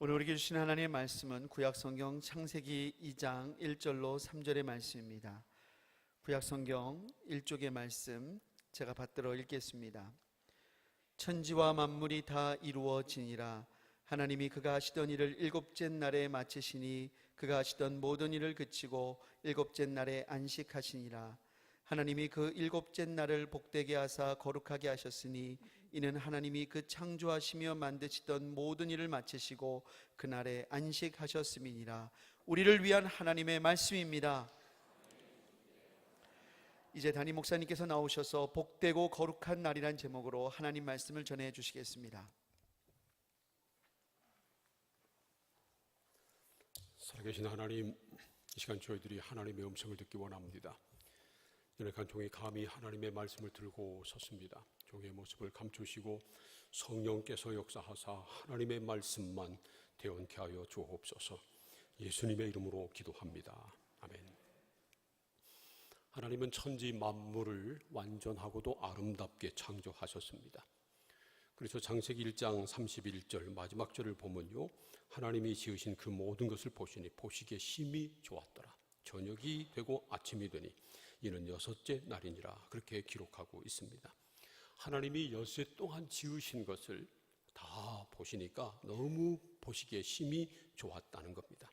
오늘 우리에게 주신 하나님의 말씀은 구약성경 창세기 2장 1절로 3절의 말씀입니다. 구약성경 1쪽의 말씀 제가 받들어 읽겠습니다. 천지와 만물이 다 이루어지니라. 하나님이 그가 하시던 일을 일곱째 날에 마치시니 그가 하시던 모든 일을 그치고 일곱째 날에 안식하시니라. 하나님이 그 일곱째 날을 복되게 하사 거룩하게 하셨으니 이는 하나님이 그 창조하시며 만드시던 모든 일을 마치시고 그날에 안식하셨음이니라. 우리를 위한 하나님의 말씀입니다. 이제 담임 목사님께서 나오셔서 복되고 거룩한 날이란 제목으로 하나님 말씀을 전해 주시겠습니다. 살아계신 하나님, 이 시간 저희들이 하나님의 음성을 듣기 원합니다. 연약한 종이 감히 하나님의 말씀을 들고 섰습니다. 종의 모습을 감추시고 성령께서 역사하사 하나님의 말씀만 대언케 하여 주옵소서. 예수님의 이름으로 기도합니다. 아멘. 하나님은 천지 만물을 완전하고도 아름답게 창조하셨습니다. 그래서 창세기 1장 31절 마지막 절을 보면요, 하나님이 지으신 그 모든 것을 보시니 보시기에 심히 좋았더라. 저녁이 되고 아침이 되니 이는 여섯째 날이니라. 그렇게 기록하고 있습니다. 하나님이 엿새 동안 지으신 것을 다 보시니까 너무 보시기에 심히 좋았다는 겁니다.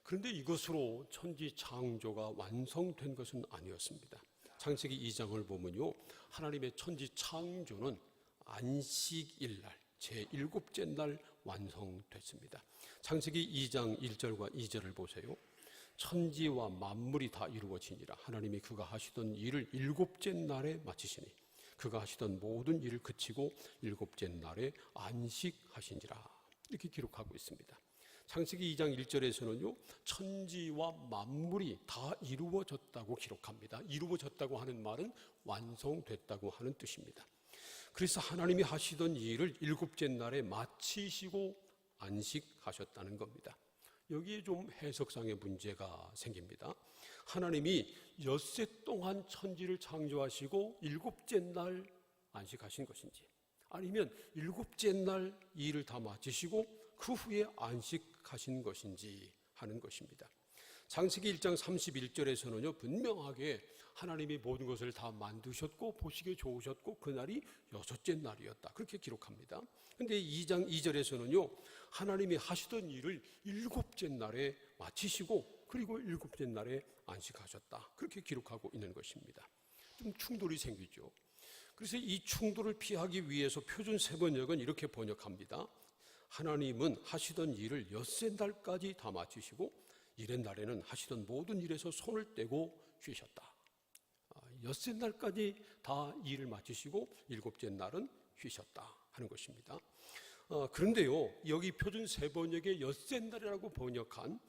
그런데 이것으로 천지 창조가 완성된 것은 아니었습니다. 창세기 2장을 보면요, 하나님의 천지 창조는 안식일날 제7째 날 완성됐습니다. 창세기 2장 1절과 2절을 보세요. 천지와 만물이 다 이루어지니라. 하나님이 그가 하시던 일을 일곱째 날에 마치시니 그가 하시던 모든 일을 그치고 일곱째 날에 안식하시니라. 이렇게 기록하고 있습니다. 창세기 2장 1절에서는요, 천지와 만물이 다 이루어졌다고 기록합니다. 이루어졌다고 하는 말은 완성됐다고 하는 뜻입니다. 그래서 하나님이 하시던 일을 일곱째 날에 마치시고 안식하셨다는 겁니다. 여기에 좀 해석상의 문제가 생깁니다. 하나님이 엿새 동안 천지를 창조하시고 일곱째 날 안식하신 것인지, 아니면 일곱째 날 이 일을 다 마치시고 그 후에 안식하신 것인지 하는 것입니다. 창세기 1장 31절에서는요, 분명하게 하나님이 모든 것을 다 만드셨고 보시기에 좋으셨고 그날이 여섯째 날이었다, 그렇게 기록합니다. 그런데 2장 2절에서는요, 하나님이 하시던 일을 일곱째 날에 마치시고 그리고 일곱째 날에 안식하셨다, 그렇게 기록하고 있는 것입니다. 좀 충돌이 생기죠. 그래서 이 충돌을 피하기 위해서 표준 세번역은 이렇게 번역합니다. 하나님은 하시던 일을 엿새 날까지 다 마치시고 일의 날에는 하시던 모든 일에서 손을 떼고 쉬셨다. 엿새 날까지 다 일을 마치시고 일곱째 날은 쉬셨다 하는 것입니다. 그런데요, 여기 표준 세번역에 엿새 날이라고 번역한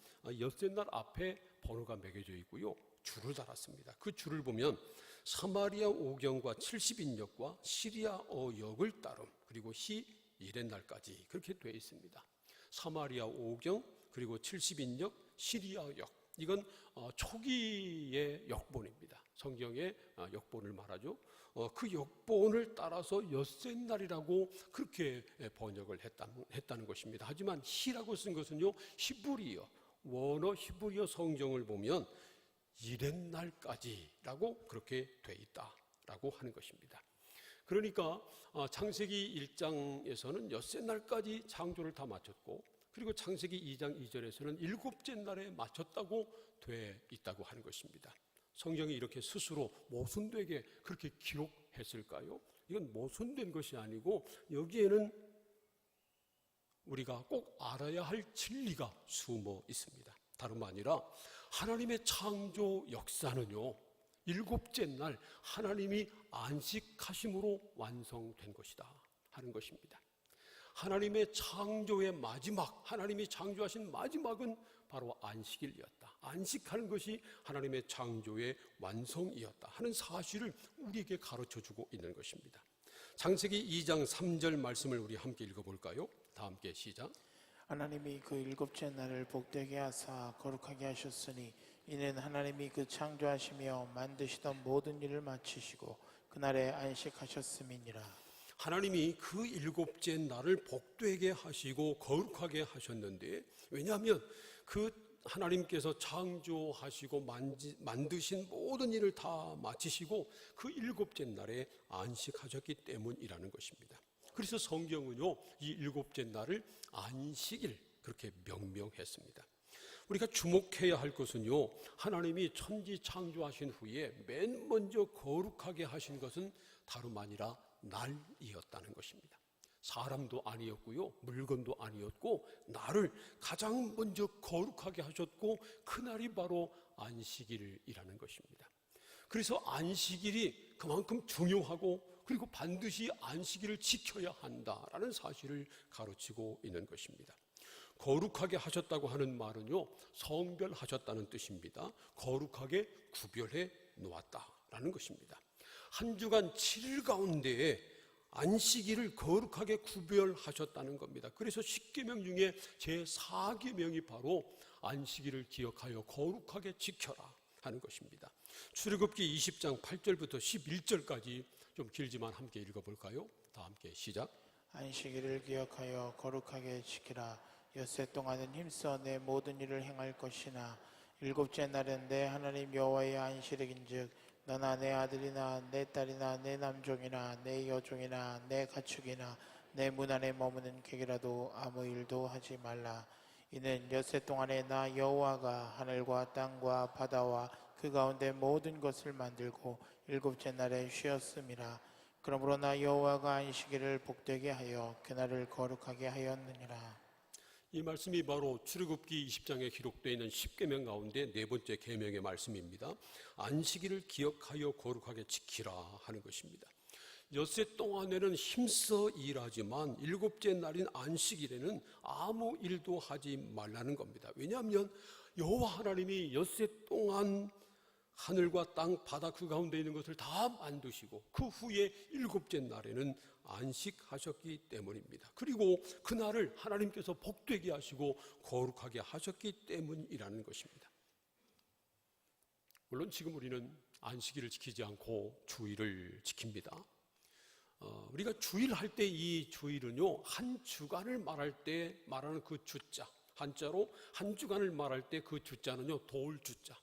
엿새 날 앞에 번호가 매겨져 있고요, 줄을 달았습니다. 그 줄을 보면 사마리아 오경과 70인역과 시리아어 역을 따름, 그리고 시 일의 날까지 그렇게 되어 있습니다. 사마리아 오경 그리고 70인역 시리아역, 이건 초기의 역본입니다. 성경의 역본을 말하죠. 그 역본을 따라서 엿새 날이라고 그렇게 번역을 했다는 것입니다. 하지만 히라고 쓴 것은요, 히브리어, 원어 히브리어 성경을 보면 일의 날까지라고 그렇게 돼 있다라고 하는 것입니다. 그러니까 창세기 1장에서는 엿새 날까지 창조를 다 마쳤고, 그리고 창세기 2장 2절에서는 일곱째 날에 마쳤다고 돼 있다고 하는 것입니다. 성경이 이렇게 스스로 모순되게 그렇게 기록했을까요? 이건 모순된 것이 아니고 여기에는 우리가 꼭 알아야 할 진리가 숨어 있습니다. 다름 아니라 하나님의 창조 역사는요, 일곱째 날 하나님이 안식하심으로 완성된 것이다 하는 것입니다. 하나님의 창조의 마지막, 하나님이 창조하신 마지막은 바로 안식일이었다. 안식하는 것이 하나님의 창조의 완성이었다 하는 사실을 우리에게 가르쳐주고 있는 것입니다. 창세기 2장 3절 말씀을 우리 함께 읽어볼까요? 다 함께 시작. 하나님이 그 일곱째 날을 복되게 하사 거룩하게 하셨으니 이는 하나님이 그 창조하시며 만드시던 모든 일을 마치시고 그날에 안식하셨음이니라. 하나님이 그 일곱째 날을 복되게 하시고 거룩하게 하셨는데, 왜냐하면 그 하나님께서 창조하시고 만드신 모든 일을 다 마치시고 그 일곱째 날에 안식하셨기 때문이라는 것입니다. 그래서 성경은요, 이 일곱째 날을 안식일 그렇게 명명했습니다. 우리가 주목해야 할 것은요, 하나님이 천지 창조하신 후에 맨 먼저 거룩하게 하신 것은 다름 아니라 날이었다는 것입니다. 사람도 아니었고요, 물건도 아니었고, 날을 가장 먼저 거룩하게 하셨고, 그날이 바로 안식일이라는 것입니다. 그래서 안식일이 그만큼 중요하고, 그리고 반드시 안식일을 지켜야 한다라는 사실을 가르치고 있는 것입니다. 거룩하게 하셨다고 하는 말은요, 성별하셨다는 뜻입니다. 거룩하게 구별해 놓았다라는 것입니다. 한 주간 7일 가운데에 안식일을 거룩하게 구별하셨다는 겁니다. 그래서 10계명 중에 제4계명이 바로 안식일을 기억하여 거룩하게 지켜라 하는 것입니다. 출애굽기 20장 8절부터 11절까지 좀 길지만 함께 읽어볼까요? 다 함께 시작. 안식일을 기억하여 거룩하게 지키라. 엿새 동안은 힘써 내 모든 일을 행할 것이나 일곱째 날은 내 하나님 여호와의 안식일인즉 너나 내 아들이나 내 딸이나 내 남종이나 내 여종이나 내 가축이나 내 문 안에 머무는 객이라도 아무 일도 하지 말라. 이는 엿새 동안에 나 여호와가 하늘과 땅과 바다와 그 가운데 모든 것을 만들고 일곱째 날에 쉬었음이라. 그러므로 나 여호와가 안식일을 복되게 하여 그날을 거룩하게 하였느니라. 이 말씀이 바로 출애굽기 20장에 기록되어 있는 10계명 가운데 네 번째 계명의 말씀입니다. 안식일을 기억하여 거룩하게 지키라 하는 것입니다. 엿새 동안에는 힘써 일하지만 일곱째 날인 안식일에는 아무 일도 하지 말라는 겁니다. 왜냐하면 여호와 하나님이 엿새 동안 하늘과 땅, 바다 그 가운데 있는 것을 다 만드시고 그 후에 일곱째 날에는 안식하셨기 때문입니다. 그리고 그날을 하나님께서 복되게 하시고 거룩하게 하셨기 때문이라는 것입니다. 물론 지금 우리는 안식일을 지키지 않고 주일을 지킵니다. 우리가 주일 할 때 이 주일은요, 한 주간을 말할 때 말하는 그 주자, 한자로 한 주간을 말할 때 그 주자는요, 돌주자,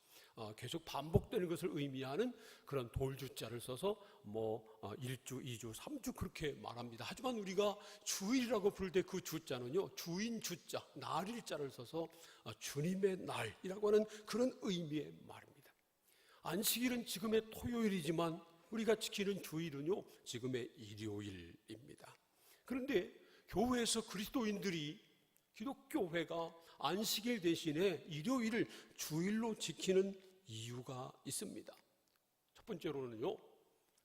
계속 반복되는 것을 의미하는 그런 돌주자를 써서 1주, 2주, 3주 그렇게 말합니다. 하지만 우리가 주일이라고 부를 때 그 주자는요, 주인 주자, 날일자를 써서 주님의 날이라고 하는 그런 의미의 말입니다. 안식일은 지금의 토요일이지만 우리가 지키는 주일은요, 지금의 일요일입니다. 그런데 교회에서 그리스도인들이, 기독교회가 안식일 대신에 일요일을 주일로 지키는 이유가 있습니다. 첫 번째로는요,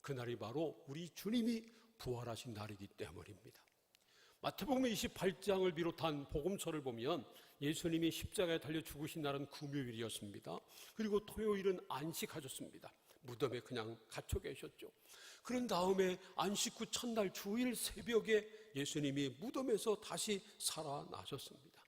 그날이 바로 우리 주님이 부활하신 날이기 때문입니다. 마태복음 28장을 비롯한 복음서를 보면 예수님이 십자가에 달려 죽으신 날은 금요일이었습니다. 그리고 토요일은 안식하셨습니다. 무덤에 그냥 갇혀 계셨죠. 그런 다음에 안식 후 첫날 주일 새벽에 예수님이 무덤에서 다시 살아나셨습니다.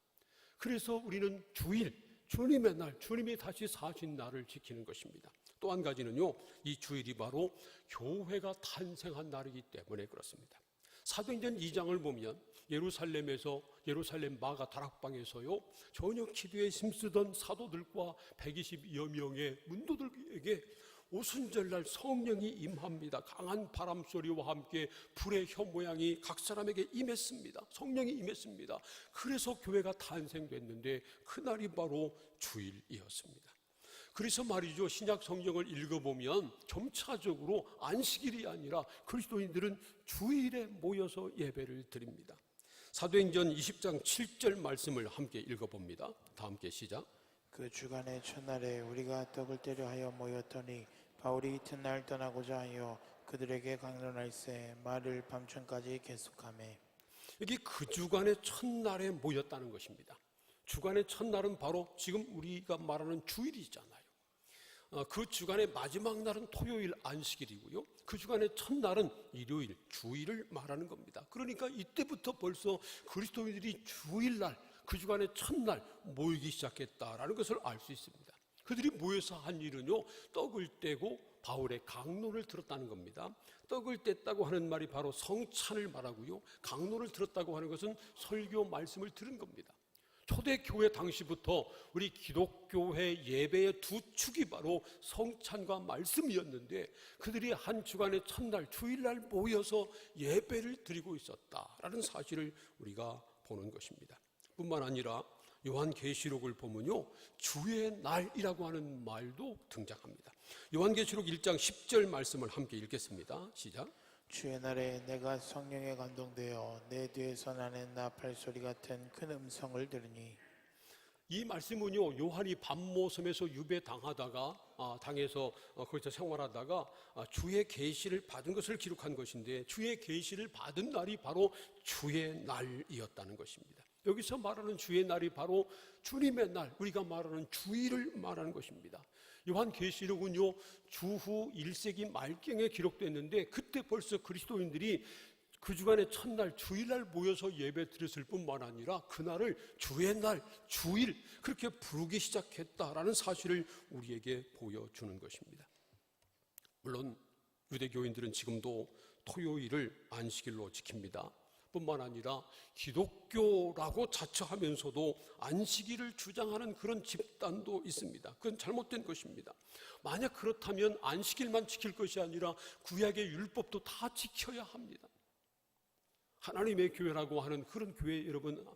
그래서 우리는 주일, 주님의 날, 주님이 다시 사신 날을 지키는 것입니다. 또 한 가지는요, 이 주일이 바로 교회가 탄생한 날이기 때문에 그렇습니다. 사도행전 2장을 보면 예루살렘 마가 다락방에서요, 저녁 기도에 힘쓰던 사도들과 120여 명의 문도들에게 오순절날 성령이 임합니다. 강한 바람소리와 함께 불의 혀 모양이 각 사람에게 임했습니다. 성령이 임했습니다. 그래서 교회가 탄생됐는데 그날이 바로 주일이었습니다. 그래서 말이죠, 신약 성경을 읽어보면 점차적으로 안식일이 아니라 그리스도인들은 주일에 모여서 예배를 드립니다. 사도행전 20장 7절 말씀을 함께 읽어봅니다. 다 함께 시작. 그 주간의 첫날에 우리가 떡을 떼려 하여 모였더니 바울이 이튿날 떠나고자 하여 그들에게 강론할세 말을 밤중까지 계속하매. 여기 그 주간의 첫날에 모였다는 것입니다. 주간의 첫날은 바로 지금 우리가 말하는 주일이잖아요. 그 주간의 마지막 날은 토요일 안식일이고요. 그 주간의 첫날은 일요일, 주일을 말하는 겁니다. 그러니까 이때부터 벌써 그리스도인들이 주일날, 그 주간의 첫날 모이기 시작했다라는 것을 알 수 있습니다. 그들이 모여서 한 일은요, 떡을 떼고 바울의 강론을 들었다는 겁니다. 떡을 뗐다고 하는 말이 바로 성찬을 말하고요, 강론을 들었다고 하는 것은 설교 말씀을 들은 겁니다. 초대교회 당시부터 우리 기독교회 예배의 두 축이 바로 성찬과 말씀이었는데, 그들이 한 주간의 첫날 주일날 모여서 예배를 드리고 있었다라는 사실을 우리가 보는 것입니다. 뿐만 아니라 요한계시록을 보면요, 주의 날이라고 하는 말도 등장합니다. 요한계시록 1장 10절 말씀을 함께 읽겠습니다. 시작. 주의 날에 내가 성령에 감동되어 내 뒤에서 나는 나팔 소리 같은 큰 음성을 들으니. 이 말씀은요, 요한이 밤모섬에서 유배당하다가 당해서 거기서 생활하다가 주의 계시를 받은 것을 기록한 것인데, 주의 계시를 받은 날이 바로 주의 날이었다는 것입니다. 여기서 말하는 주의 날이 바로 주님의 날, 우리가 말하는 주일을 말하는 것입니다. 요한계시록은요, 주후 1세기 말경에 기록됐는데, 그때 벌써 그리스도인들이 그 주간의 첫날 주일날 모여서 예배 드렸을 뿐만 아니라 그날을 주의 날, 주일 그렇게 부르기 시작했다라는 사실을 우리에게 보여주는 것입니다. 물론 유대교인들은 지금도 토요일을 안식일로 지킵니다. 뿐만 아니라 기독교라고 자처하면서도 안식일을 주장하는 그런 집단도 있습니다. 그건 잘못된 것입니다. 만약 그렇다면 안식일만 지킬 것이 아니라 구약의 율법도 다 지켜야 합니다. 하나님의 교회라고 하는 그런 교회 여러분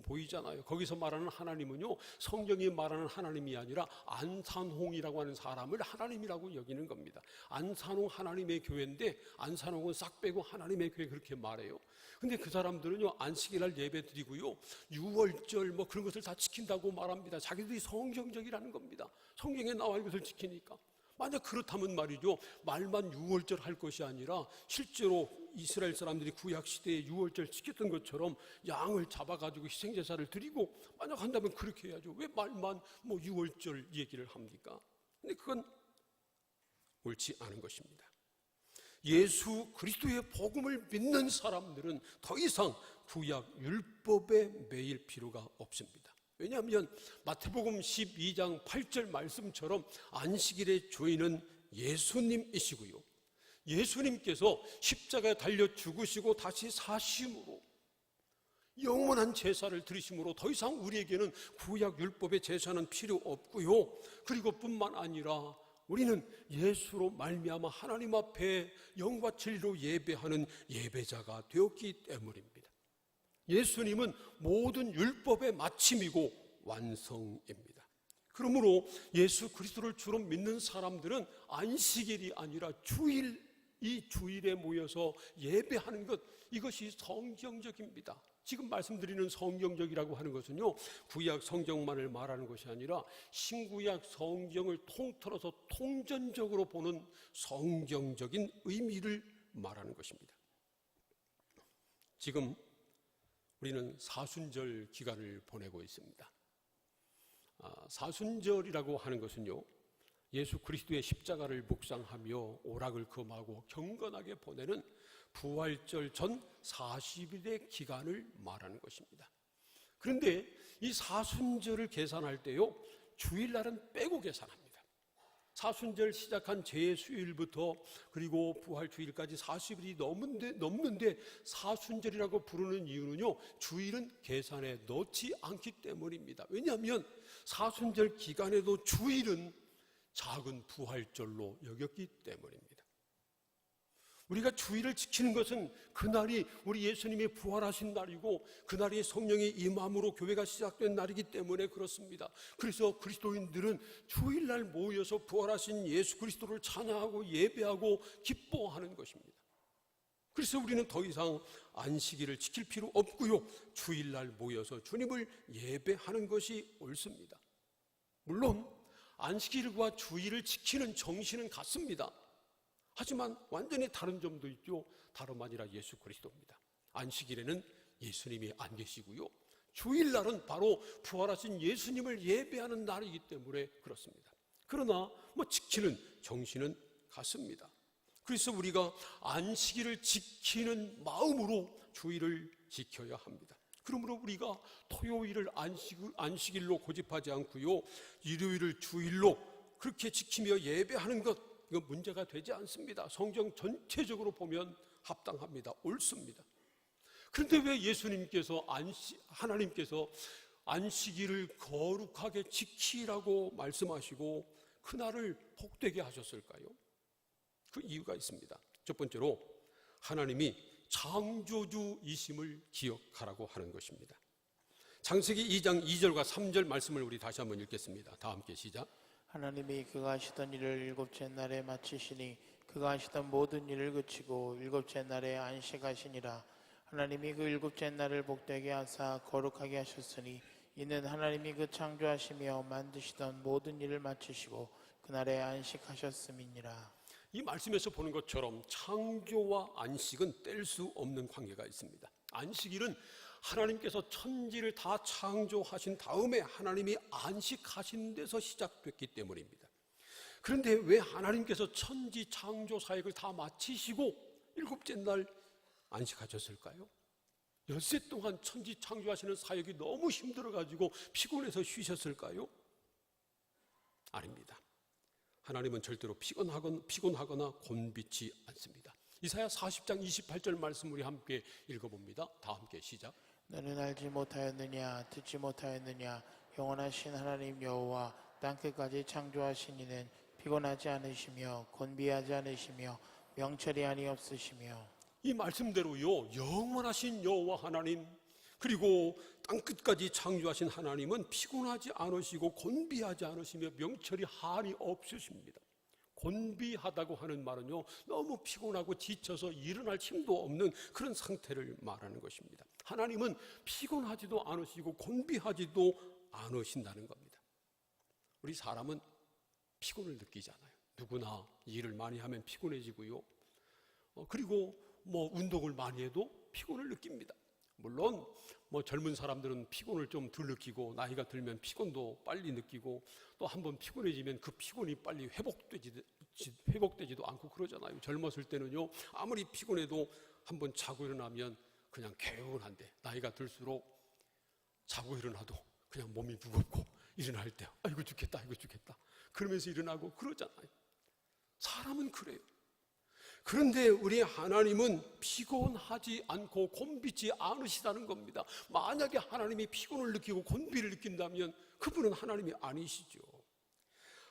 보이잖아요. 거기서 말하는 하나님은요, 성경이 말하는 하나님이 아니라 안산홍이라고 하는 사람을 하나님이라고 여기는 겁니다. 안산홍 하나님의 교회인데, 안산홍은 싹 빼고 하나님의 교회 그렇게 말해요. 근데 그 사람들은요, 안식일날 예배 드리고요, 유월절 그런 것을 다 지킨다고 말합니다. 자기들이 성경적이라는 겁니다. 성경에 나와 있는 것을 지키니까. 만약 그렇다면 말이죠, 말만 유월절 할 것이 아니라 실제로 이스라엘 사람들이 구약시대에 유월절 지켰던 것처럼 양을 잡아가지고 희생제사를 드리고 만약 한다면 그렇게 해야죠. 왜 말만 유월절 얘기를 합니까? 근데 그건 옳지 않은 것입니다. 예수 그리스도의 복음을 믿는 사람들은 더 이상 구약 율법에 매일 필요가 없습니다. 왜냐하면 마태복음 12장 8절 말씀처럼 안식일의 주인은 예수님이시고요, 예수님께서 십자가에 달려 죽으시고 다시 사심으로 영원한 제사를 드리심으로 더 이상 우리에게는 구약 율법의 제사는 필요 없고요, 그리고 뿐만 아니라 우리는 예수로 말미암아 하나님 앞에 영과 진리로 예배하는 예배자가 되었기 때문입니다. 예수님은 모든 율법의 마침이고 완성입니다. 그러므로 예수 그리스도를 주로 믿는 사람들은 안식일이 아니라 주일, 이 주일에 모여서 예배하는 것, 이것이 성경적입니다. 지금 말씀드리는 성경적이라고 하는 것은요, 구약 성경만을 말하는 것이 아니라 신구약 성경을 통틀어서 통전적으로 보는 성경적인 의미를 말하는 것입니다. 지금 우리는 사순절 기간을 보내고 있습니다. 사순절이라고 하는 것은요, 예수 그리스도의 십자가를 묵상하며 오락을 금하고 경건하게 보내는 부활절 전 40일의 기간을 말하는 것입니다. 그런데 이 사순절을 계산할 때요, 주일날은 빼고 계산합니다. 사순절 시작한 제수일부터 그리고 부활주일까지 40일이 넘는데 사순절이라고 부르는 이유는요, 주일은 계산에 넣지 않기 때문입니다. 왜냐하면 사순절 기간에도 주일은 작은 부활절로 여겼기 때문입니다. 우리가 주일을 지키는 것은 그날이 우리 예수님이 부활하신 날이고 그날이 성령의 임함으로 교회가 시작된 날이기 때문에 그렇습니다. 그래서 그리스도인들은 주일날 모여서 부활하신 예수 그리스도를 찬양하고 예배하고 기뻐하는 것입니다. 그래서 우리는 더 이상 안식일을 지킬 필요 없고요, 주일날 모여서 주님을 예배하는 것이 옳습니다. 물론 안식일과 주일을 지키는 정신은 같습니다. 하지만 완전히 다른 점도 있죠. 다름 아니라 예수 그리스도입니다. 안식일에는 예수님이 안 계시고요, 주일날은 바로 부활하신 예수님을 예배하는 날이기 때문에 그렇습니다. 그러나 지키는 정신은 같습니다. 그래서 우리가 안식일을 지키는 마음으로 주일을 지켜야 합니다. 그러므로 우리가 토요일을 안식일로 고집하지 않고요, 일요일을 주일로 그렇게 지키며 예배하는 것, 이건 문제가 되지 않습니다. 성경 전체적으로 보면 합당합니다. 옳습니다. 그런데 왜 예수님께서 하나님께서 안식일을 거룩하게 지키라고 말씀하시고 그날을 복되게 하셨을까요? 그 이유가 있습니다. 첫 번째로 하나님이 창조주이심을 기억하라고 하는 것입니다. 창세기 2장 2절과 3절 말씀을 우리 다시 한번 읽겠습니다. 다 함께 시작. 하나님이 그가 하시던 일을 일곱째 날에 마치시니 그가 하시던 모든 일을 그치고 일곱째 날에 안식하시니라. 하나님이 그 일곱째 날을 복되게 하사 거룩하게 하셨으니 이는 하나님이 그 창조하시며 만드시던 모든 일을 마치시고 그날에 안식하셨음이니라. 이 말씀에서 보는 것처럼 창조와 안식은 뗄 수 없는 관계가 있습니다. 안식일은 하나님께서 천지를 다 창조하신 다음에 하나님이 안식하신 데서 시작됐기 때문입니다. 그런데 왜 하나님께서 천지 창조 사역을 다 마치시고 일곱째 날 안식하셨을까요? 엿새 동안 천지 창조하시는 사역이 너무 힘들어가지고 피곤해서 쉬셨을까요? 아닙니다. 하나님은 절대로 피곤하거나 곤비치 않습니다. 이사야 40장 28절 말씀 우리 함께 읽어봅니다. 다 함께 시작. 너는 알지 못하였느냐 듣지 못하였느냐 영원하신 하나님 여호와 땅끝까지 창조하신 이는 피곤하지 않으시며 곤비하지 않으시며 명철이 아니없으시며. 이 말씀대로요, 영원하신 여호와 하나님 그리고 땅끝까지 창조하신 하나님은 피곤하지 않으시고 곤비하지 않으시며 명철이 한이 없으십니다. 곤비하다고 하는 말은요, 너무 피곤하고 지쳐서 일어날 힘도 없는 그런 상태를 말하는 것입니다. 하나님은 피곤하지도 않으시고 곤비하지도 않으신다는 겁니다. 우리 사람은 피곤을 느끼잖아요. 누구나 일을 많이 하면 피곤해지고요. 그리고 운동을 많이 해도 피곤을 느낍니다. 물론 젊은 사람들은 피곤을 좀 덜 느끼고 나이가 들면 피곤도 빨리 느끼고 또 한번 피곤해지면 그 피곤이 빨리 회복되지도 않고 그러잖아요. 젊었을 때는요, 아무리 피곤해도 한번 자고 일어나면 그냥 개운한데 나이가 들수록 자고 일어나도 그냥 몸이 무겁고 일어날 때 아이고 죽겠다 그러면서 일어나고 그러잖아요. 사람은 그래요. 그런데 우리 하나님은 피곤하지 않고 곤비지 않으시다는 겁니다. 만약에 하나님이 피곤을 느끼고 곤비를 느낀다면 그분은 하나님이 아니시죠.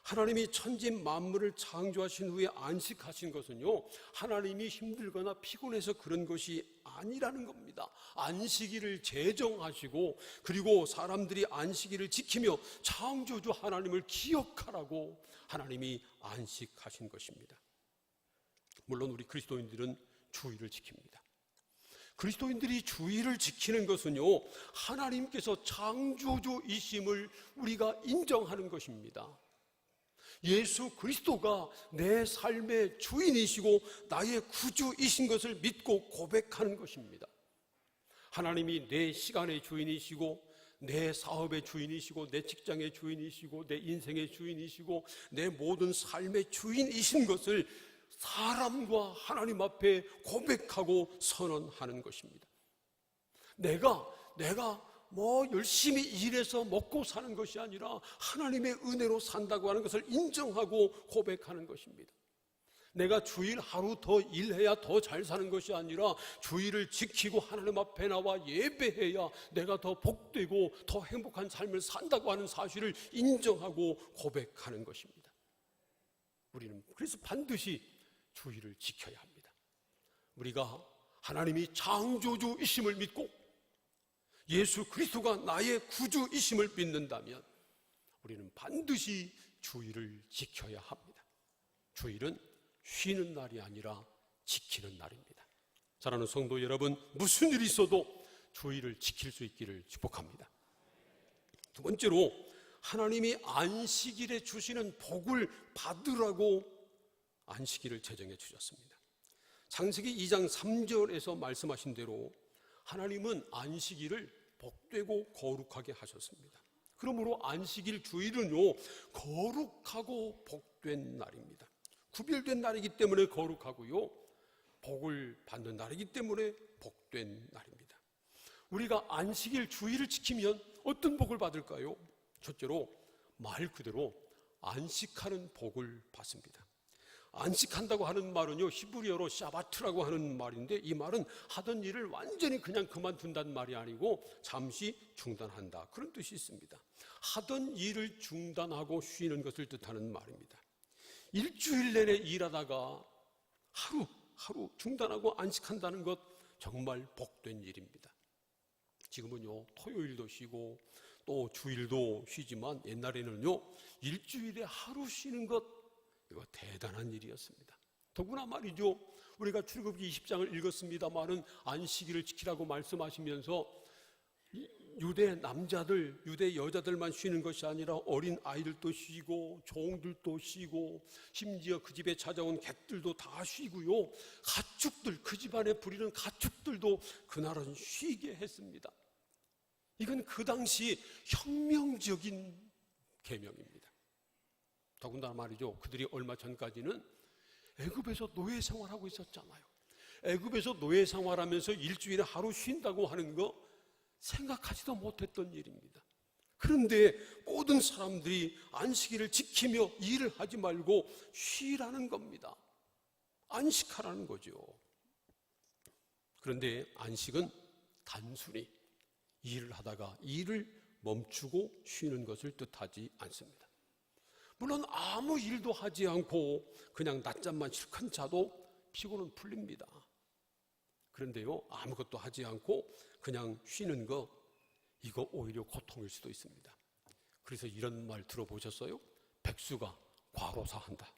하나님이 천지 만물을 창조하신 후에 안식하신 것은요, 하나님이 힘들거나 피곤해서 그런 것이 아니라는 겁니다. 안식일을 제정하시고 그리고 사람들이 안식일을 지키며 창조주 하나님을 기억하라고 하나님이 안식하신 것입니다. 물론 우리 그리스도인들은 주일을 지킵니다. 그리스도인들이 주일을 지키는 것은요, 하나님께서 창조주이심을 우리가 인정하는 것입니다. 예수 그리스도가 내 삶의 주인이시고 나의 구주이신 것을 믿고 고백하는 것입니다. 하나님이 내 시간의 주인이시고 내 사업의 주인이시고 내 직장의 주인이시고 내 인생의 주인이시고 내 모든 삶의 주인이신 것을 사람과 하나님 앞에 고백하고 선언하는 것입니다. 내가 열심히 일해서 먹고 사는 것이 아니라 하나님의 은혜로 산다고 하는 것을 인정하고 고백하는 것입니다. 내가 주일 하루 더 일해야 더 잘 사는 것이 아니라 주일을 지키고 하나님 앞에 나와 예배해야 내가 더 복되고 더 행복한 삶을 산다고 하는 사실을 인정하고 고백하는 것입니다. 우리는 그래서 반드시 주일을 지켜야 합니다. 우리가 하나님이 창조주이심을 믿고 예수 그리스도가 나의 구주이심을 믿는다면 우리는 반드시 주일을 지켜야 합니다. 주일은 쉬는 날이 아니라 지키는 날입니다. 사랑하는 성도 여러분, 무슨 일이 있어도 주일을 지킬 수 있기를 축복합니다. 두 번째로 하나님이 안식일에 주시는 복을 받으라고 안식일을 제정해 주셨습니다. 창세기 2장 3절에서 말씀하신 대로 하나님은 안식일을 복되고 거룩하게 하셨습니다. 그러므로 안식일 주일은요, 거룩하고 복된 날입니다. 구별된 날이기 때문에 거룩하고요, 복을 받는 날이기 때문에 복된 날입니다. 우리가 안식일 주일을 지키면 어떤 복을 받을까요? 첫째로 말 그대로 안식하는 복을 받습니다. 안식한다고 하는 말은요, 히브리어로 샤바트라고 하는 말인데, 이 말은 하던 일을 완전히 그냥 그만둔다는 말이 아니고 잠시 중단한다, 그런 뜻이 있습니다. 하던 일을 중단하고 쉬는 것을 뜻하는 말입니다. 일주일 내내 일하다가 하루 중단하고 안식한다는 것, 정말 복된 일입니다. 지금은요, 토요일도 쉬고 또 주일도 쉬지만 옛날에는요, 일주일에 하루 쉬는 것, 이거 대단한 일이었습니다. 더구나 말이죠, 우리가 출애굽기 20장을 읽었습니다마는 안식일을 지키라고 말씀하시면서 유대 남자들, 유대 여자들만 쉬는 것이 아니라 어린 아이들도 쉬고 종들도 쉬고 심지어 그 집에 찾아온 객들도 다 쉬고요, 가축들, 그 집안에 부리는 가축들도 그날은 쉬게 했습니다. 이건 그 당시 혁명적인 계명입니다. 더군다나 말이죠, 그들이 얼마 전까지는 애굽에서 노예 생활하고 있었잖아요. 애굽에서 노예 생활하면서 일주일에 하루 쉰다고 하는 거 생각하지도 못했던 일입니다. 그런데 모든 사람들이 안식일을 지키며 일을 하지 말고 쉬라는 겁니다. 안식하라는 거죠. 그런데 안식은 단순히 일을 하다가 일을 멈추고 쉬는 것을 뜻하지 않습니다. 물론 아무 일도 하지 않고 그냥 낮잠만 실컷 자도 피곤은 풀립니다. 그런데요, 아무것도 하지 않고 그냥 쉬는 거, 이거 오히려 고통일 수도 있습니다. 그래서 이런 말 들어보셨어요? 백수가 과로사한다.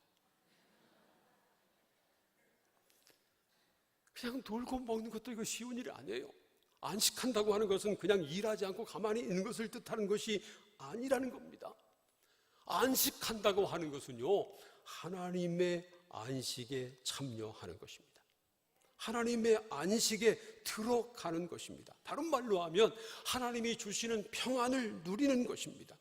그냥 놀고 먹는 것도 이거 쉬운 일이 아니에요. 안식한다고 하는 것은 그냥 일하지 않고 가만히 있는 것을 뜻하는 것이 아니라는 겁니다. 안식한다고 하는 것은요, 하나님의 안식에 참여하는 것입니다. 하나님의 안식에 들어가는 것입니다. 다른 말로 하면 하나님이 주시는 평안을 누리는 것입니다.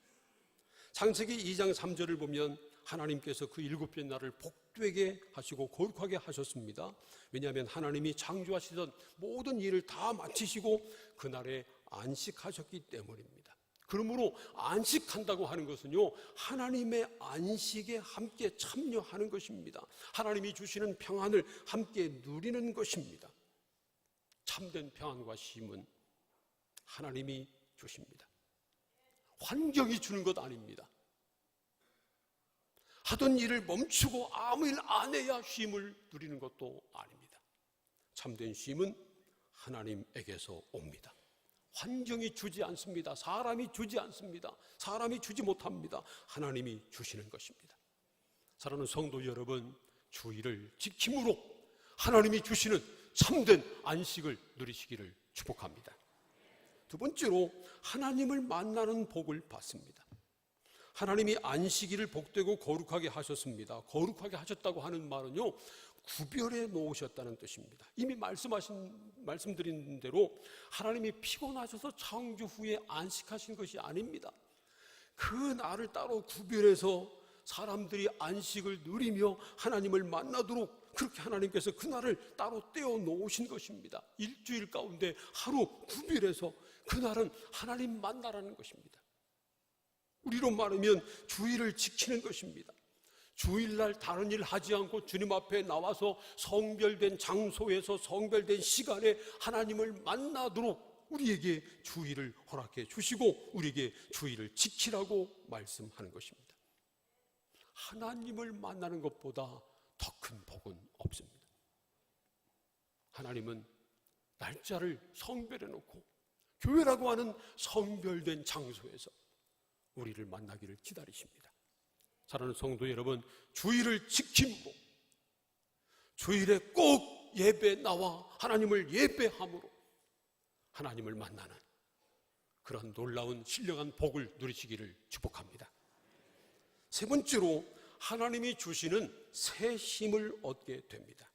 창세기 2장 3절을 보면 하나님께서 그 7째 날을 복되게 하시고 거룩하게 하셨습니다. 왜냐하면 하나님이 창조하시던 모든 일을 다 마치시고 그날에 안식하셨기 때문입니다. 그러므로 안식한다고 하는 것은요, 하나님의 안식에 함께 참여하는 것입니다. 하나님이 주시는 평안을 함께 누리는 것입니다. 참된 평안과 쉼은 하나님이 주십니다. 환경이 주는 것 아닙니다. 하던 일을 멈추고 아무 일 안 해야 쉼을 누리는 것도 아닙니다. 참된 쉼은 하나님에게서 옵니다. 환경이 주지 않습니다. 사람이 주지 않습니다. 사람이 주지 못합니다. 하나님이 주시는 것입니다. 사랑하는 성도 여러분, 주일을 지킴으로 하나님이 주시는 참된 안식을 누리시기를 축복합니다. 두 번째로, 하나님을 만나는 복을 받습니다. 하나님이 안식일을 복되고 거룩하게 하셨습니다. 거룩하게 하셨다고 하는 말은요, 구별해 놓으셨다는 뜻입니다. 이미 말씀드린 대로 하나님이 피곤하셔서 창조 후에 안식하신 것이 아닙니다. 그 날을 따로 구별해서 사람들이 안식을 누리며 하나님을 만나도록 그렇게 하나님께서 그 날을 따로 떼어 놓으신 것입니다. 일주일 가운데 하루 구별해서 그 날은 하나님 만나라는 것입니다. 우리로 말하면 주일을 지키는 것입니다. 주일날 다른 일 하지 않고 주님 앞에 나와서 성별된 장소에서 성별된 시간에 하나님을 만나도록 우리에게 주일을 허락해 주시고 우리에게 주일을 지키라고 말씀하는 것입니다. 하나님을 만나는 것보다 더 큰 복은 없습니다. 하나님은 날짜를 성별해 놓고 교회라고 하는 성별된 장소에서 우리를 만나기를 기다리십니다. 사랑하는 성도 여러분, 주일을 지킴으로, 주일에 꼭 예배 나와 하나님을 예배함으로 하나님을 만나는 그런 놀라운 신령한 복을 누리시기를 축복합니다. 세 번째로, 하나님이 주시는 새 힘을 얻게 됩니다.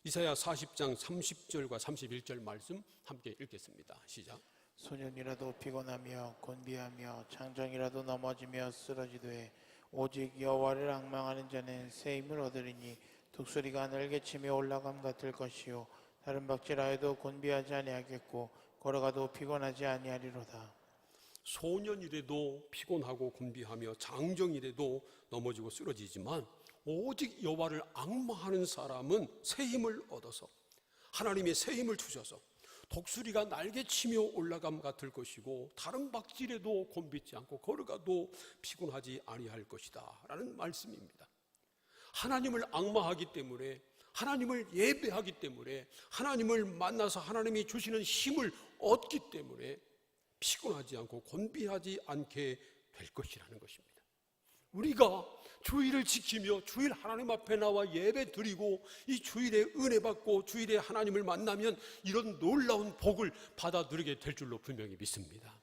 이사야 40장 30절과 31절 말씀 함께 읽겠습니다. 시작. 소년이라도 피곤하며 곤비하며 장정이라도 넘어지며 쓰러지되 오직 여호와를 앙망하는 자는 새 힘을 얻으리니 독수리가 하늘에 치며 올라감 같을 것이요 다른 박질하여도 곤비하지 아니하겠고 걸어가도 피곤하지 아니하리로다. 소년이라도 피곤하고 곤비하며 장정이라도 넘어지고 쓰러지지만 오직 여호와를 앙망하는 사람은 새 힘을 얻어서 하나님의 새 힘을 주셔서 독수리가 날개치며 올라감 같을 것이고 다른 박질에도 곤비지 않고 걸어가도 피곤하지 아니할 것이다 라는 말씀입니다. 하나님을 앙망하기 때문에, 하나님을 예배하기 때문에, 하나님을 만나서 하나님이 주시는 힘을 얻기 때문에 피곤하지 않고 곤비하지 않게 될 것이라는 것입니다. 우리가 주일을 지키며 주일 하나님 앞에 나와 예배 드리고 이 주일에 은혜 받고 주일에 하나님을 만나면 이런 놀라운 복을 받아 누리게 될 줄로 분명히 믿습니다.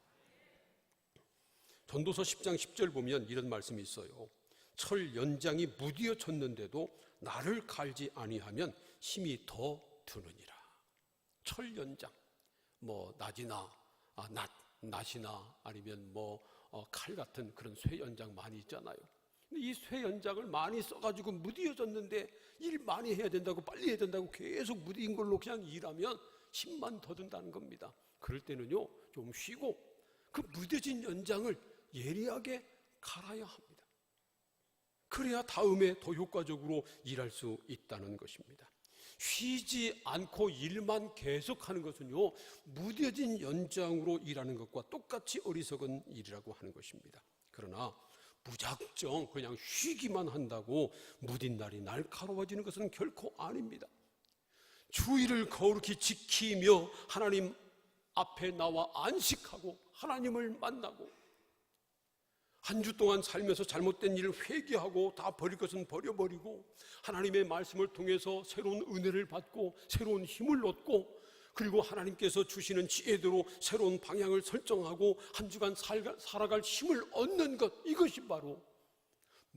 전도서 10장 10절 보면 이런 말씀이 있어요. 철 연장이 무디어 쳤는데도 나를 갈지 아니하면 힘이 더 드느니라. 철 연장, 낫이나 아니면 칼 같은 그런 쇠 연장 많이 있잖아요. 근데 이 쇠 연장을 많이 써가지고 무디어졌는데 일 많이 해야 된다고, 빨리 해야 된다고 계속 무디인 걸로 그냥 일하면 힘만 더 든다는 겁니다. 그럴 때는요, 좀 쉬고 그 무뎌진 연장을 예리하게 갈아야 합니다. 그래야 다음에 더 효과적으로 일할 수 있다는 것입니다. 쉬지 않고 일만 계속하는 것은요, 무뎌진 연장으로 일하는 것과 똑같이 어리석은 일이라고 하는 것입니다. 그러나 무작정 그냥 쉬기만 한다고 무딘 날이 날카로워지는 것은 결코 아닙니다. 주의를 거룩히 지키며 하나님 앞에 나와 안식하고 하나님을 만나고 한 주 동안 살면서 잘못된 일을 회개하고 다 버릴 것은 버려버리고 하나님의 말씀을 통해서 새로운 은혜를 받고 새로운 힘을 얻고 그리고 하나님께서 주시는 지혜대로 새로운 방향을 설정하고 한 주간 살아갈 힘을 얻는 것, 이것이 바로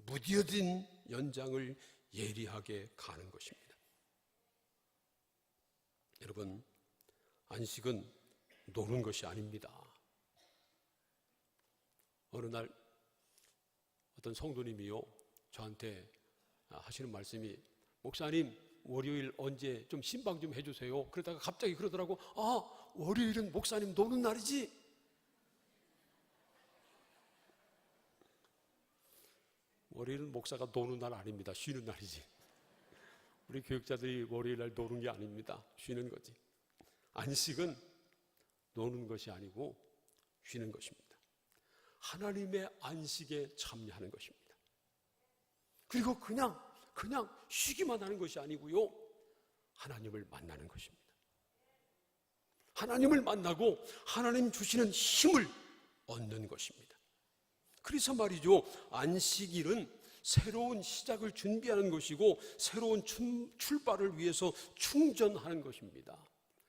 무뎌진 연장을 예리하게 가는 것입니다. 여러분, 안식은 노는 것이 아닙니다. 어느 날 어떤 성도님이요, 저한테 하시는 말씀이, 목사님 월요일 언제 좀 신방 좀 해주세요. 그러다가 갑자기 그러더라고. 월요일은 목사님 노는 날이지? 월요일은 목사가 노는 날 아닙니다. 쉬는 날이지. 우리 교육자들이 월요일 날 노는 게 아닙니다. 쉬는 거지. 안식은 노는 것이 아니고 쉬는 것입니다. 하나님의 안식에 참여하는 것입니다. 그리고 그냥 쉬기만 하는 것이 아니고요, 하나님을 만나는 것입니다. 하나님을 만나고 하나님 주시는 힘을 얻는 것입니다. 그래서 말이죠, 안식일은 새로운 시작을 준비하는 것이고 새로운 출발을 위해서 충전하는 것입니다.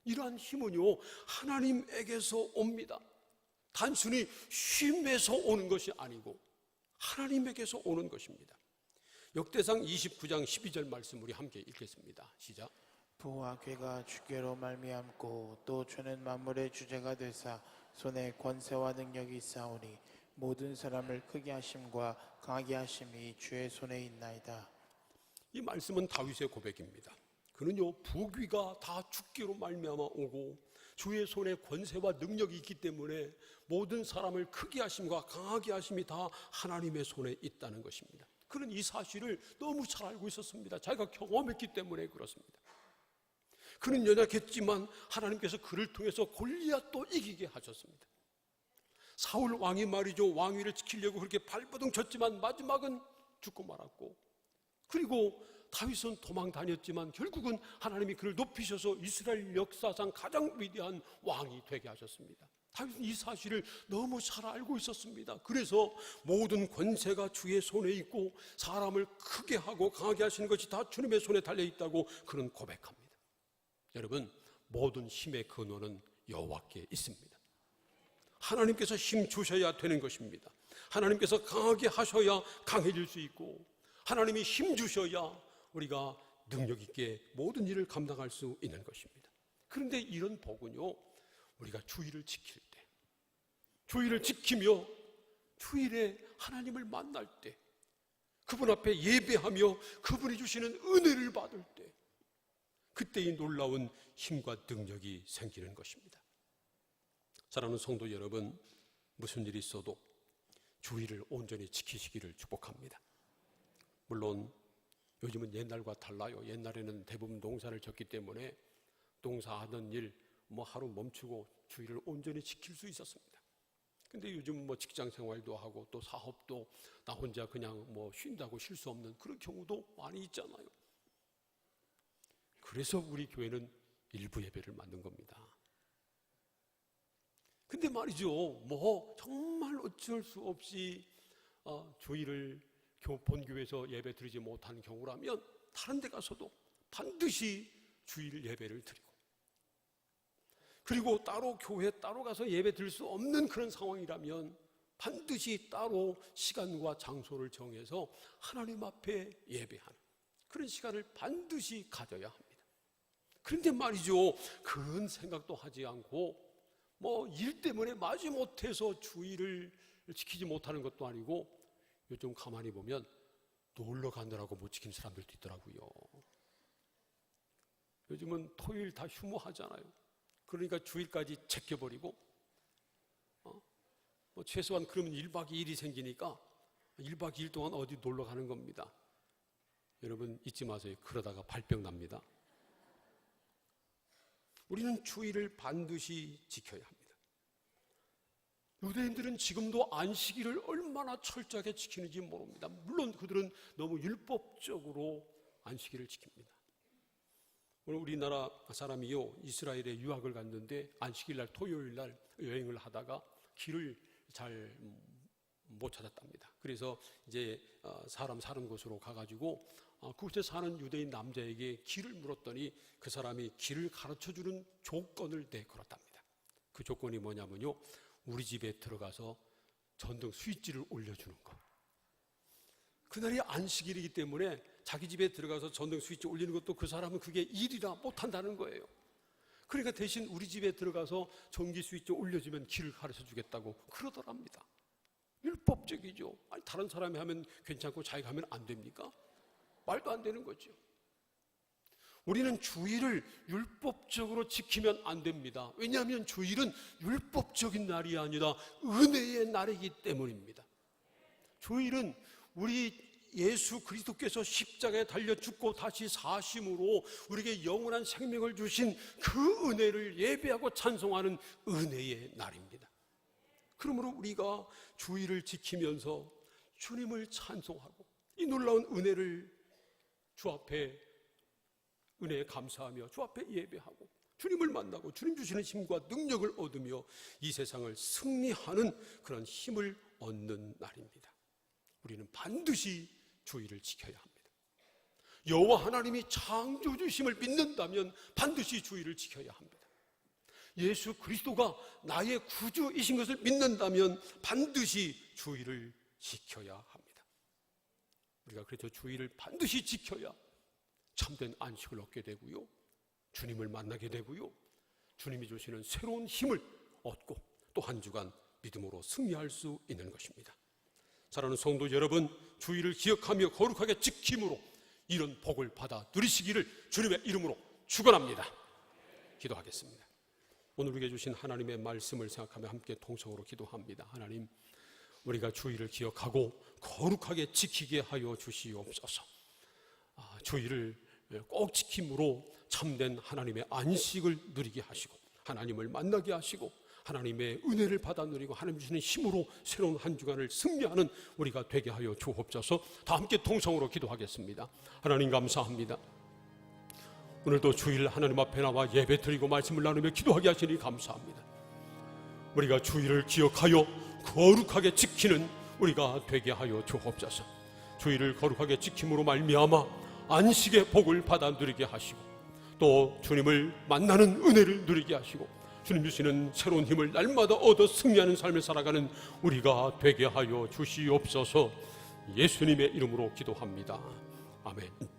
이러한 힘은요, 하나님에게서 옵니다. 단순히 쉼에서 오는 것이 아니고 하나님에게서 오는 것입니다. 역대상 29장 12절 말씀 우리 함께 읽겠습니다. 시작. 부와 괴가 주께로 말미암고 또 주는 만물의 주제가 되사 손에 권세와 능력이 있사오니 모든 사람을 크게 하심과 강하게 하심이 주의 손에 있나이다. 이 말씀은 다윗의 고백입니다. 그는요, 부귀가 다 주께로 말미암아 오고 주의 손에 권세와 능력이 있기 때문에 모든 사람을 크게 하심과 강하게 하심이 다 하나님의 손에 있다는 것입니다. 그는 이 사실을 너무 잘 알고 있었습니다. 자기가 경험했기 때문에 그렇습니다. 그는 연약했지만 하나님께서 그를 통해서 골리앗도 이기게 하셨습니다. 사울 왕이 말이죠, 왕위를 지키려고 그렇게 발버둥 쳤지만 마지막은 죽고 말았고, 그리고 다윗은 도망 다녔지만 결국은 하나님이 그를 높이셔서 이스라엘 역사상 가장 위대한 왕이 되게 하셨습니다. 다윗은 이 사실을 너무 잘 알고 있었습니다. 그래서 모든 권세가 주의 손에 있고 사람을 크게 하고 강하게 하시는 것이 다 주님의 손에 달려있다고 그는 고백합니다. 여러분, 모든 힘의 근원은 여호와께 있습니다. 하나님께서 힘 주셔야 되는 것입니다. 하나님께서 강하게 하셔야 강해질 수 있고 하나님이 힘 주셔야 우리가 능력 있게 모든 일을 감당할 수 있는 것입니다. 그런데 이런 복은요, 우리가 주일을 지킬 때, 주일을 지키며 주일에 하나님을 만날 때, 그분 앞에 예배하며 그분이 주시는 은혜를 받을 때, 그때 이 놀라운 힘과 능력이 생기는 것입니다. 사랑하는 성도 여러분, 무슨 일이 있어도 주일을 온전히 지키시기를 축복합니다. 물론 요즘은 옛날과 달라요. 옛날에는 대부분 농사를 졌기 때문에 농사하던 일 하루 멈추고 주일을 온전히 지킬 수 있었습니다. 근데 요즘 직장 생활도 하고 또 사업도 나 혼자 그냥 쉰다고 쉴 수 없는 그런 경우도 많이 있잖아요. 그래서 우리 교회는 일부 예배를 만든 겁니다. 근데 말이죠, 정말 어쩔 수 없이 주일을 본교회에서 예배 드리지 못하는 경우라면 다른 데 가서도 반드시 주일 예배를 드리고, 그리고 따로 교회 따로 가서 예배 드릴 수 없는 그런 상황이라면 반드시 따로 시간과 장소를 정해서 하나님 앞에 예배하는 그런 시간을 반드시 가져야 합니다. 그런데 말이죠, 그런 생각도 하지 않고 일 때문에 마지못해서 주일을 지키지 못하는 것도 아니고 요즘 가만히 보면 놀러 가느라고 못 지킨 사람들도 있더라고요. 요즘은 토요일 다 휴무하잖아요. 그러니까 주일까지 제껴버리고 최소한 그러면 1박 2일이 생기니까 1박 2일 동안 어디 놀러 가는 겁니다. 여러분 잊지 마세요. 그러다가 발병 납니다. 우리는 주일을 반드시 지켜야 합니다. 유대인들은 지금도 안식일을 얼마나 철저하게 지키는지 모릅니다. 물론 그들은 너무 율법적으로 안식일을 지킵니다. 오늘 우리나라 사람이요, 이스라엘에 유학을 갔는데 안식일 날 토요일 날 여행을 하다가 길을 잘 못 찾았답니다. 그래서 이제 사람 사는 곳으로 가가지고 그곳에 사는 유대인 남자에게 길을 물었더니 그 사람이 길을 가르쳐주는 조건을 내걸었답니다. 그 조건이 뭐냐면요, 우리 집에 들어가서 전등 스위치를 올려주는 거. 그날이 안식일이기 때문에 자기 집에 들어가서 전등 스위치 올리는 것도 그 사람은 그게 일이라 못한다는 거예요. 그러니까 대신 우리 집에 들어가서 전기 스위치 올려주면 길을 가르쳐 주겠다고 그러더랍니다. 율법적이죠. 아니, 다른 사람이 하면 괜찮고 자기가 하면 안 됩니까? 말도 안 되는 거죠. 우리는 주일을 율법적으로 지키면 안 됩니다. 왜냐하면 주일은 율법적인 날이 아니라 은혜의 날이기 때문입니다. 주일은 우리 예수 그리스도께서 십자가에 달려 죽고 다시 사심으로 우리에게 영원한 생명을 주신 그 은혜를 예배하고 찬송하는 은혜의 날입니다. 그러므로 우리가 주일을 지키면서 주님을 찬송하고 이 놀라운 은혜를 주 앞에 은혜에 감사하며 주 앞에 예배하고 주님을 만나고 주님 주시는 힘과 능력을 얻으며 이 세상을 승리하는 그런 힘을 얻는 날입니다. 우리는 반드시 주일을 지켜야 합니다. 여호와 하나님이 창조주심을 믿는다면 반드시 주일을 지켜야 합니다. 예수 그리스도가 나의 구주이신 것을 믿는다면 반드시 주일을 지켜야 합니다. 우리가 그래서 주일을 반드시 지켜야 참된 안식을 얻게 되고요, 주님을 만나게 되고요, 주님이 주시는 새로운 힘을 얻고 또 한 주간 믿음으로 승리할 수 있는 것입니다. 사랑하는 성도 여러분, 주일을 기억하며 거룩하게 지킴으로 이런 복을 받아 누리시기를 주님의 이름으로 축원합니다. 기도하겠습니다. 오늘 우리에게 주신 하나님의 말씀을 생각하며 함께 통성으로 기도합니다. 하나님, 우리가 주일을 기억하고 거룩하게 지키게 하여 주시옵소서. 주일을 꼭 지킴으로 참된 하나님의 안식을 누리게 하시고 하나님을 만나게 하시고 하나님의 은혜를 받아 누리고 하나님 주시는 힘으로 새로운 한 주간을 승리하는 우리가 되게 하여 주옵소서. 다 함께 통성으로 기도하겠습니다. 하나님 감사합니다. 오늘도 주일 하나님 앞에 나와 예배 드리고 말씀을 나누며 기도하게 하시니 감사합니다. 우리가 주일을 기억하여 거룩하게 지키는 우리가 되게 하여 주옵소서. 주일을 거룩하게 지킴으로 말미암아 안식의 복을 받아 누리게 하시고 또 주님을 만나는 은혜를 누리게 하시고 주님 주시는 새로운 힘을 날마다 얻어 승리하는 삶을 살아가는 우리가 되게 하여 주시옵소서. 예수님의 이름으로 기도합니다. 아멘.